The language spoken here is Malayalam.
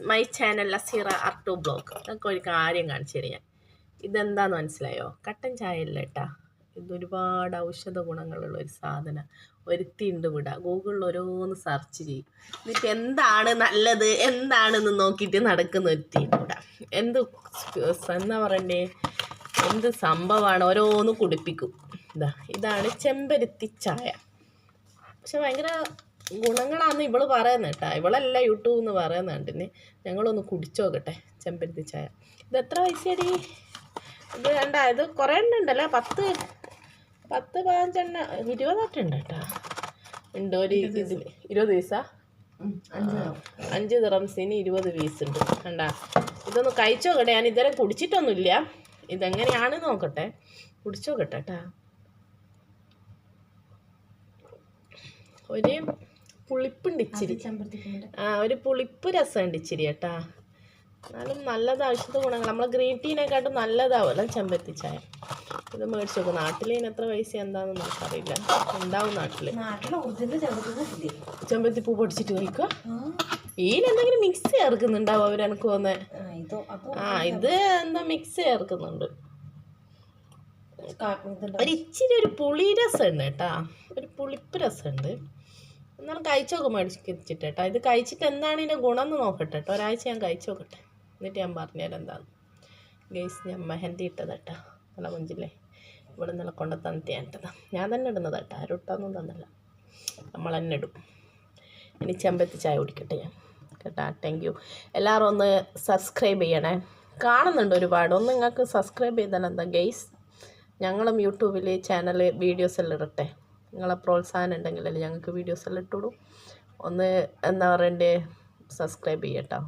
My channel Aseera art blog. നിങ്ങൾക്ക് ഒരു കാര്യം കാണിച്ചു തരാം. ഇതെന്താന്ന് മനസ്സിലായോ? കട്ടൻ ചായ അല്ല കേട്ടാ. ഇതൊരുപാട് ഔഷധ ഗുണങ്ങളുള്ള ഒരു സാധനം. ഒരുത്തിണ്ട് വിടുക, ഗൂഗിളിൽ ഓരോന്ന് സെർച്ച് ചെയ്യും. എന്നിട്ട് എന്താണ് നല്ലത് എന്താണെന്ന് നോക്കിയിട്ട് നടക്കുന്ന ഒരുത്തിണ്ട് വിടുക. എന്താ പറയണ്ടേ, എന്ത് സംഭവമാണ്, ഓരോന്ന് കുടിപ്പിക്കും. ഇതാണ് ചെമ്പരത്തി ചായ. പക്ഷെ ഭയങ്കര ഗുണങ്ങളാന്ന് ഇവള് പറയുന്നത് കേട്ടാ. ഇവളല്ല യൂട്യൂബ് എന്ന് പറയുന്നുണ്ട്. ഞങ്ങളൊന്ന് കുടിച്ചു നോക്കട്ടെ ചെമ്പരത്തി ചായ. ഇത് എത്ര പൈസയടി? ഇത് വേണ്ട, ഇത് കുറേ എണ്ണ ഉണ്ടല്ലോ. 10-15 20 ഉണ്ട് കേട്ടോ. ഉണ്ട് ഒരു ഇതിൽ 20 പീസാ. 5 ദിറംസിന് 20 പീസ് ഉണ്ട്. കണ്ടാ, ഇതൊന്ന് കഴിച്ചു നോക്കട്ടെ. ഞാൻ ഇതുവരെ കുടിച്ചിട്ടൊന്നുമില്ല. ഇതെങ്ങനെയാണെന്ന് നോക്കട്ടെ, കുടിച്ചു നോക്കട്ടെ കേട്ടാ. ഒരു പുളിപ്പുണ്ട് ഇച്ചിരി. ഒരു പുളിപ്പ് രസമുണ്ട് ഇച്ചിരി കേട്ടാ. എന്നാലും നല്ലത്, ഔഷധ ഗുണങ്ങൾ. നമ്മളെ ഗ്രീൻ ടീനെക്കാട്ടും നല്ലതാവുമല്ലോ ചെമ്പരത്തി ചായ. ഇത് മേടിച്ച് നോക്കും. നാട്ടിൽ ഇതിന് എത്ര പൈസ എന്താണെന്ന് നമുക്കറിയില്ല. ഉണ്ടാവും നാട്ടില്. ചെമ്പരത്തി പൂ പൊടിച്ചിട്ട് കഴിക്കുക. ഇതിലെന്തെങ്കിലും മിക്സ് ചേർക്കുന്നുണ്ടാവും അവരെനിക്ക് തോന്നുന്നത്. ഇത് എന്താ മിക്സ് ചേർക്കുന്നുണ്ട്. ഒരു ഇച്ചിരി ഒരു പുളി രസമുണ്ട് കേട്ടാ. ഒരു പുളിപ്പ് രസമുണ്ട്. എന്നാലും കഴിച്ചു നോക്കും മേടിച്ചിട്ട് കേട്ടോ. ഇത് കഴിച്ചിട്ട് എന്താണ് ഇതിൻ്റെ ഗുണം എന്ന് നോക്കട്ടെ കേട്ടോ. ഒരാഴ്ച ഞാൻ കഴിച്ചു നോക്കട്ടെ, എന്നിട്ട് ഞാൻ പറഞ്ഞുതരാം എന്താണ്. ഗൈസ്, ഞാൻ മെഹന്തി ഇട്ടത് കേട്ടോ. നല്ല കൊഞ്ചില്ലേ, ഇവിടെ നിന്നുള്ള കൊണ്ട് തന്നിട്ടാണ് ഇട്ടത്. ഞാൻ തന്നെ ഇടുന്നത് കേട്ടോ, ആരും ഇട്ടൊന്നും തന്നല്ല, നമ്മൾ തന്നെ ഇടും. ഇനി ചെമ്പരത്തി ചായ കുടിക്കട്ടെ ഞാൻ കേട്ടാ. Thank you. എല്ലാവരും ഒന്ന് സബ്സ്ക്രൈബ് ചെയ്യണേ. കാണുന്നുണ്ട് ഒരുപാട്. ഒന്ന് നിങ്ങൾക്ക് സബ്സ്ക്രൈബ് ചെയ്താൽ എന്താ ഗൈസ്, ഞങ്ങളും യൂട്യൂബിൽ ചാനൽ വീഡിയോസ് എല്ലാം ഇടട്ടെ. നിങ്ങളെ പ്രോത്സാഹനം ഉണ്ടെങ്കിലല്ലേ ഞങ്ങൾക്ക് വീഡിയോസ് എല്ലാം ഇട്ടുവിടും. ഒന്ന് എന്താ പറയണ്ടേ, സബ്സ്ക്രൈബ് ചെയ്യട്ടോ.